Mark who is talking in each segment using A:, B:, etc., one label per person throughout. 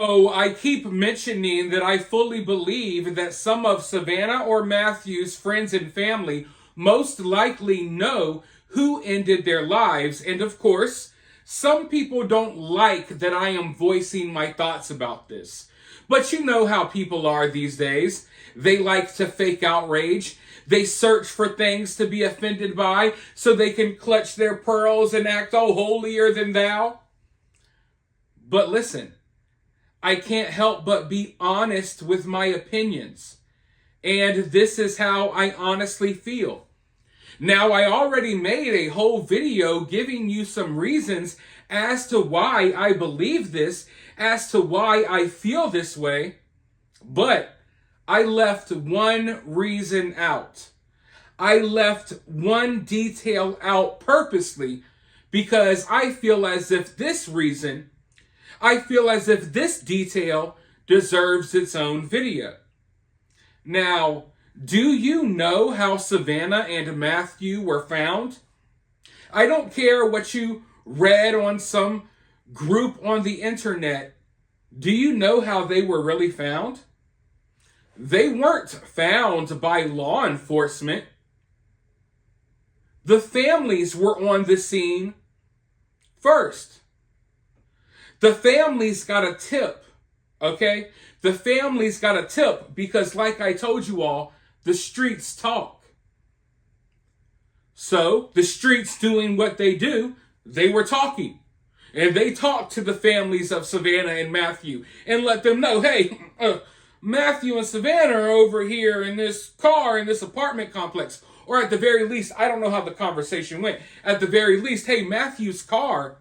A: Oh, I keep mentioning that I fully believe that some of Savanah or Matthew's friends and family most likely know who ended their lives. And of course, some people don't like that I am voicing my thoughts about this. But you know how people are these days. They like to fake outrage. They search for things to be offended by so they can clutch their pearls and act all holier than thou. But listen, I can't help but be honest with my opinions. And this is how I honestly feel. Now, I already made a whole video giving you some reasons as to why I believe this, as to why I feel this way, but I left one reason out. I left one detail out purposely because I feel as if this detail deserves its own video. Now, do you know how Savanah and Matthew were found? I don't care what you read on some group on the internet. Do you know how they were really found? They weren't found by law enforcement. The families were on the scene first. The families got a tip, okay? The families got a tip because, like I told you all, the streets talk. So, the streets doing what they do, they were talking. And they talked to the families of Savanah and Matthew and let them know, hey, Matthew and Savanah are over here in this car in this apartment complex. Or at the very least, I don't know how the conversation went. At the very least, hey, Matthew's car,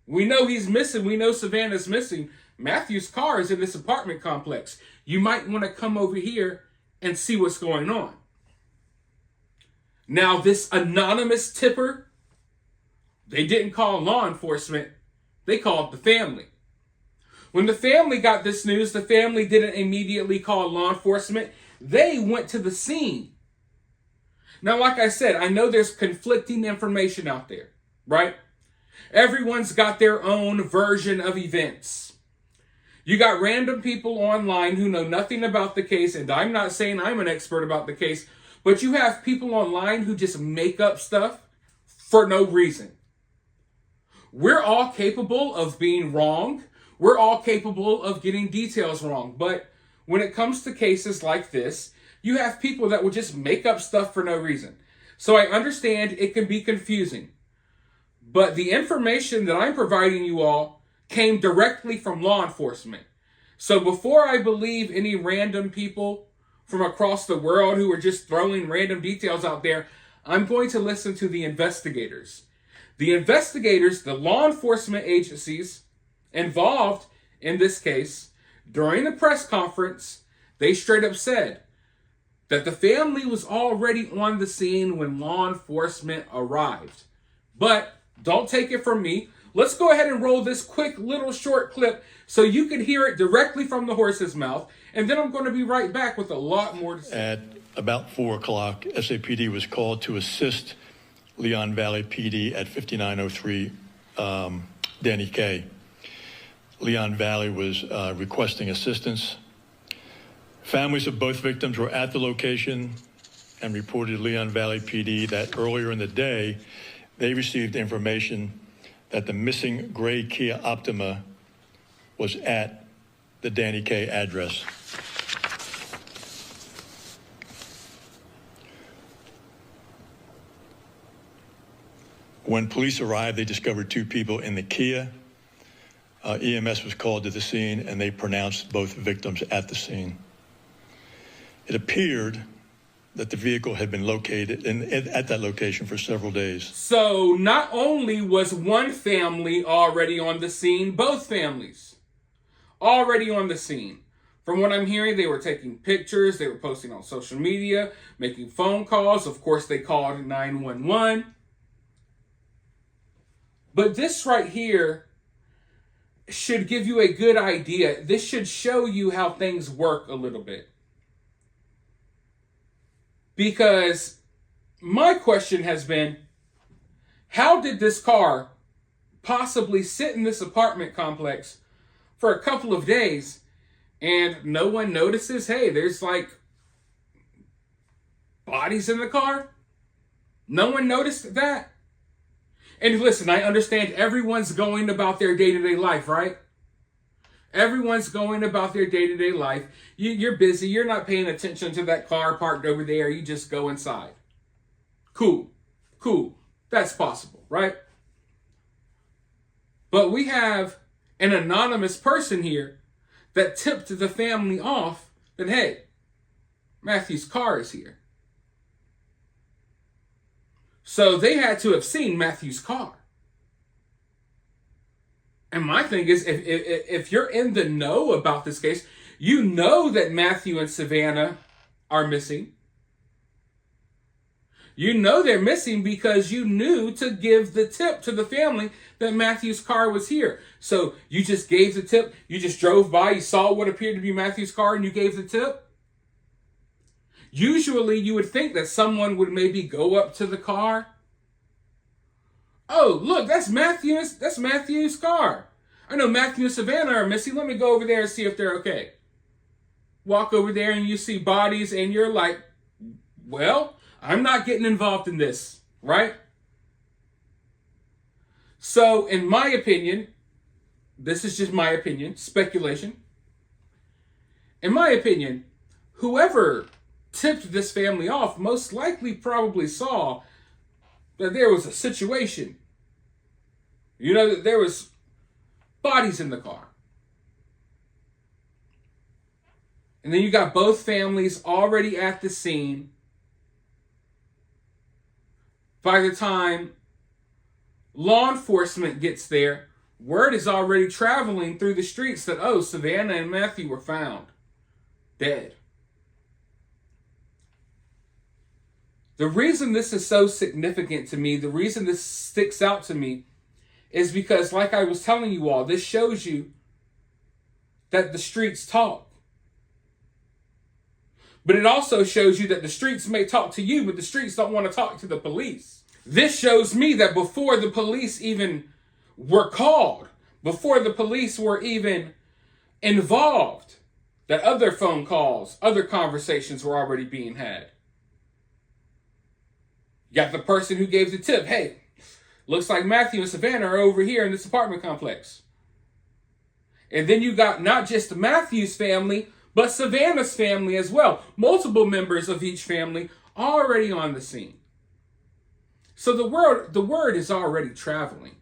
A: we know he's missing. We know Savannah's missing. Matthew's car is in this apartment complex. You might want to come over here and see what's going on. Now, this anonymous tipper, they didn't call law enforcement. They called the family. When the family got this news, the family didn't immediately call law enforcement. They went to the scene. Now, like I said, I know there's conflicting information out there, right? Everyone's got their own version of events. You got random people online who know nothing about the case, and I'm not saying I'm an expert about the case, but you have people online who just make up stuff for no reason. We're all capable of being wrong. We're all capable of getting details wrong. But when it comes to cases like this, you have people that will just make up stuff for no reason. So I understand it can be confusing. But the information that I'm providing you all came directly from law enforcement. So before I believe any random people from across the world who are just throwing random details out there, I'm going to listen to the investigators. The investigators, the law enforcement agencies involved in this case, during the press conference, they straight up said that the family was already on the scene when law enforcement arrived. But don't take it from me. Let's go ahead and roll this quick little short clip so you can hear it directly from the horse's mouth. And then I'm going to be right back with a lot more to say.
B: At about 4 o'clock, SAPD was called to assist Leon Valley PD at 5903 Danny K. Leon Valley was requesting assistance. Families of both victims were at the location and reported Leon Valley PD that earlier in the day, they received information that the missing gray Kia Optima was at the Danny K address. When police arrived, they discovered 2 people in the Kia. EMS was called to the scene, and they pronounced both victims at the scene. It appeared that the vehicle had been located at that location for several days.
A: So not only was one family already on the scene, both families already on the scene. From what I'm hearing, they were taking pictures, they were posting on social media, making phone calls. Of course, they called 911. But this right here should give you a good idea. This should show you how things work a little bit. Because my question has been, how did this car possibly sit in this apartment complex for a couple of days and no one notices, hey, there's like bodies in the car? No one noticed that? And listen, I understand everyone's going about their day-to-day life, right? Everyone's going about their day-to-day life. You're busy. You're not paying attention to that car parked over there. You just go inside. Cool. That's possible, right? But we have an anonymous person here that tipped the family off that, hey, Matthew's car is here. So they had to have seen Matthew's car. And my thing is, if you're in the know about this case, you know that Matthew and Savanah are missing. You know they're missing because you knew to give the tip to the family that Matthew's car was here. So you just gave the tip. You just drove by. You saw what appeared to be Matthew's car and you gave the tip. Usually you would think that someone would maybe go up to the car. Oh, look, that's Matthew's car. I know Matthew and Savanah are missing. Let me go over there and see if they're okay. Walk over there and you see bodies and you're like, well, I'm not getting involved in this, right? So, in my opinion, this is just my opinion, speculation. In my opinion, whoever tipped this family off most likely probably saw that there was a situation. You know, that there was bodies in the car. And then you got both families already at the scene. By the time law enforcement gets there, word is already traveling through the streets that, oh, Savanah and Matthew were found dead. The reason this is so significant to me, the reason this sticks out to me, is because, like I was telling you all, this shows you that the streets talk. But it also shows you that the streets may talk to you, but the streets don't want to talk to the police. This shows me that before the police even were called, before the police were even involved, that other phone calls, other conversations were already being had. You got the person who gave the tip. Hey, looks like Matthew and Savanah are over here in this apartment complex. And then you got not just Matthew's family, but Savanah's family as well. Multiple members of each family already on the scene. So the word is already traveling.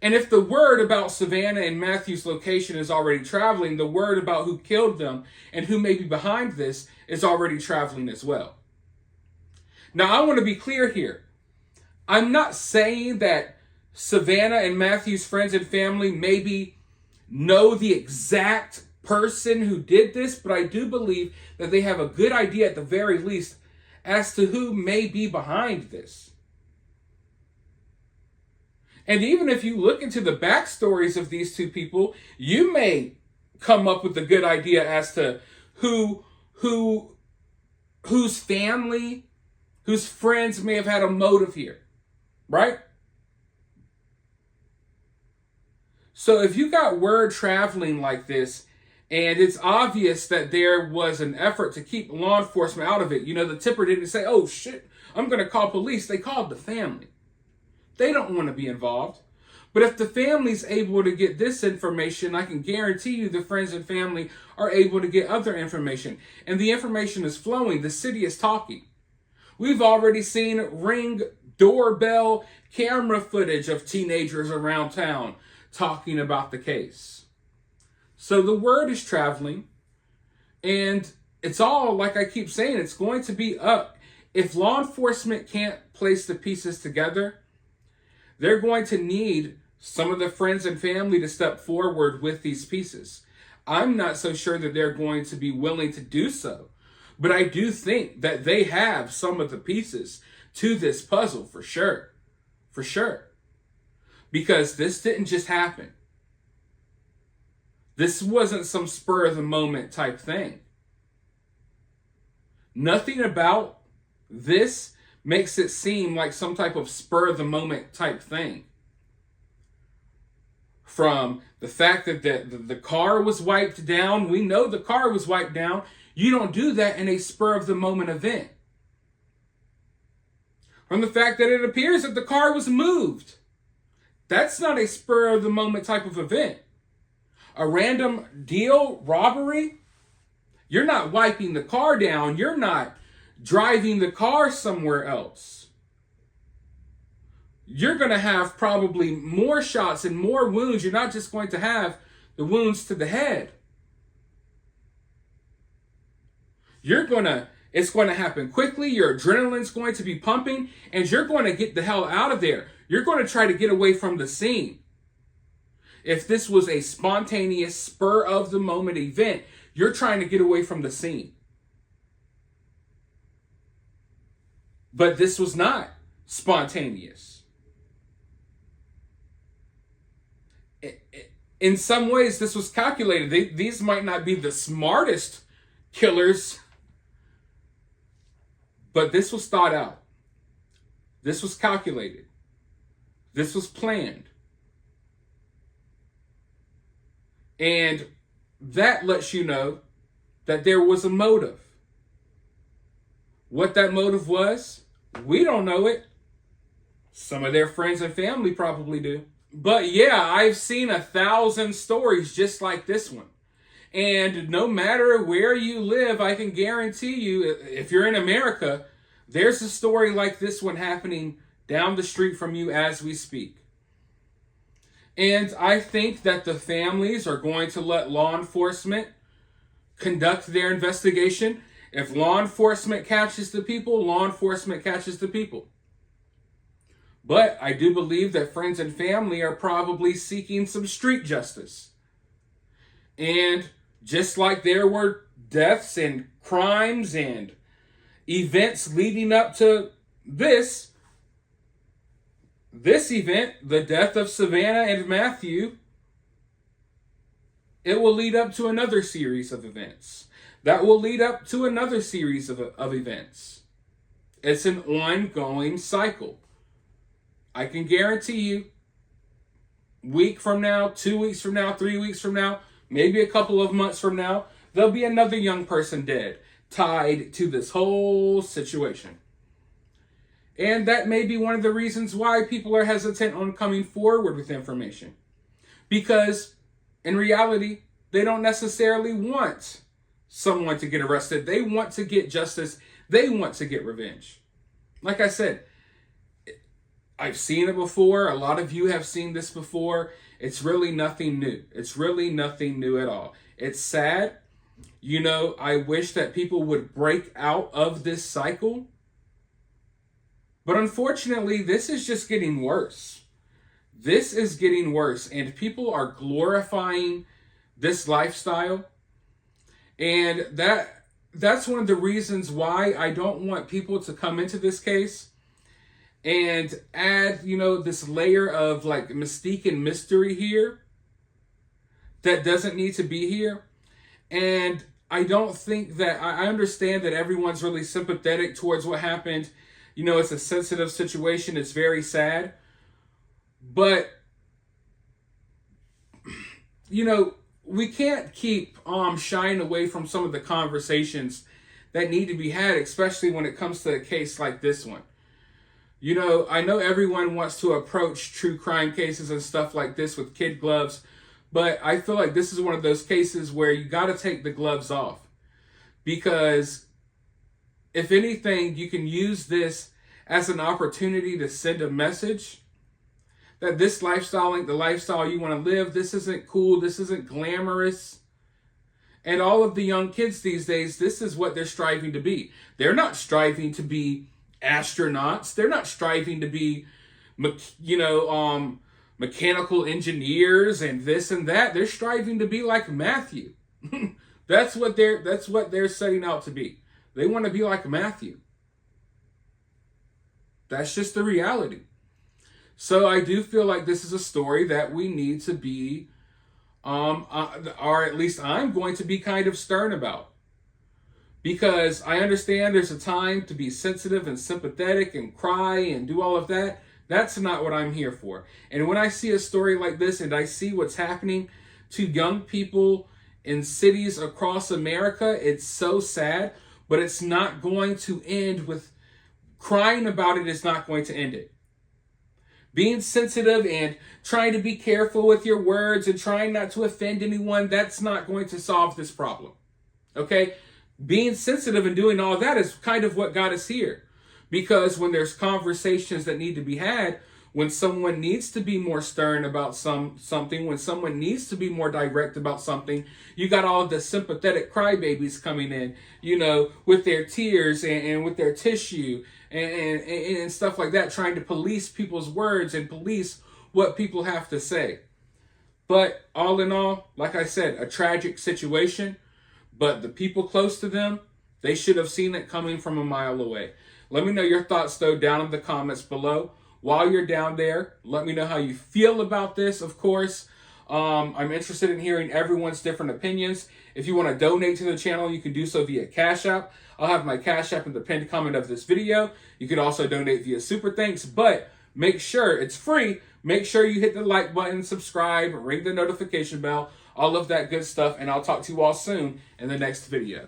A: And if the word about Savanah and Matthew's location is already traveling, the word about who killed them and who may be behind this is already traveling as well. Now, I want to be clear here. I'm not saying that Savanah and Matthew's friends and family maybe know the exact person who did this, but I do believe that they have a good idea at the very least as to who may be behind this. And even if you look into the backstories of these two people, you may come up with a good idea as to whose family, whose friends may have had a motive here, right? So if you got word traveling like this, and it's obvious that there was an effort to keep law enforcement out of it, you know, the tipper didn't say, oh shit, I'm going to call police. They called the family. They don't want to be involved. But if the family's able to get this information, I can guarantee you the friends and family are able to get other information. And the information is flowing. The city is talking. We've already seen Ring doorbell camera footage of teenagers around town talking about the case. So the word is traveling, and it's all, like I keep saying, it's going to be up. If law enforcement can't place the pieces together, they're going to need some of the friends and family to step forward with these pieces. I'm not so sure that they're going to be willing to do so, but I do think that they have some of the pieces to this puzzle for sure. For sure. Because this didn't just happen. This wasn't some spur of the moment type thing. Nothing about this makes it seem like some type of spur of the moment type thing. from the fact that the car was wiped down. We know the car was wiped down. You don't do that in a spur of the moment event. From the fact that it appears that the car was moved. That's not a spur of the moment type of event. A random deal robbery, you're not wiping the car down. You're not driving the car somewhere else. You're going to have probably more shots and more wounds. You're not just going to have the wounds to the head. It's going to happen quickly. Your adrenaline's going to be pumping, and you're going to get the hell out of there. You're going to try to get away from the scene. If this was a spontaneous, spur of the moment event, you're trying to get away from the scene. But this was not spontaneous. In some ways, this was calculated. These might not be the smartest killers, but this was thought out. This was calculated. This was planned. And that lets you know that there was a motive. What that motive was, we don't know it. Some of their friends and family probably do. But yeah, I've seen 1,000 stories just like this one. And no matter where you live, I can guarantee you, if you're in America, there's a story like this one happening down the street from you as we speak. And I think that the families are going to let law enforcement conduct their investigation. If law enforcement catches the people, law enforcement catches the people. But I do believe that friends and family are probably seeking some street justice. And just like there were deaths and crimes and events leading up to this event, the death of Savanah and Matthew, it will lead up to another series of events. That will lead up to another series of events. It's an ongoing cycle. I can guarantee you, week from now, 2 weeks from now, 3 weeks from now, maybe a couple of months from now, there'll be another young person dead, tied to this whole situation. And that may be one of the reasons why people are hesitant on coming forward with information. Because in reality, they don't necessarily want someone to get arrested. They want to get justice. They want to get revenge. Like I said, I've seen it before. A lot of you have seen this before. It's really nothing new. It's really nothing new at all. It's sad. You know, I wish that people would break out of this cycle. But unfortunately, this is just getting worse. This is getting worse. And people are glorifying this lifestyle. And that's one of the reasons why I don't want people to come into this case and add, this layer of like mystique and mystery here that doesn't need to be here. And I don't think that, I understand that everyone's really sympathetic towards what happened. It's a sensitive situation. It's very sad. But, we can't keep shying away from some of the conversations that need to be had, especially when it comes to a case like this one. I know everyone wants to approach true crime cases and stuff like this with kid gloves, but I feel like this is one of those cases where you got to take the gloves off. Because if anything, you can use this as an opportunity to send a message that this lifestyle ain't the lifestyle you want to live. This isn't cool. This isn't glamorous. And all of the young kids these days, this is what they're striving to be. They're not striving to be astronauts. They're not striving to be, mechanical engineers and this and that. They're striving to be like Matthew. That's what they're setting out to be. They want to be like Matthew. That's just the reality. So I do feel like this is a story that we need to be, or at least I'm going to be kind of stern about. Because I understand there's a time to be sensitive and sympathetic and cry and do all of that. That's not what I'm here for. And when I see a story like this and I see what's happening to young people in cities across America, it's so sad, but it's not going to end with crying about it. Is not going to end it. Being sensitive and trying to be careful with your words and trying not to offend anyone, that's not going to solve this problem. Okay? Being sensitive and doing all that is kind of what got us here. Because when there's conversations that need to be had, when someone needs to be more stern about something, when someone needs to be more direct about something, you got all the sympathetic crybabies coming in, with their tears and with their tissue and stuff like that, trying to police people's words and police what people have to say. But all in all, like I said, a tragic situation, but the people close to them, they should have seen it coming from a mile away. Let me know your thoughts, though, down in the comments below. While you're down there, let me know how you feel about this, of course. I'm interested in hearing everyone's different opinions. If you want to donate to the channel, you can do so via Cash App. I'll have my Cash App in the pinned comment of this video. You can also donate via Super Thanks, but make sure it's free. Make sure you hit the like button, subscribe, ring the notification bell, all of that good stuff, and I'll talk to you all soon in the next video.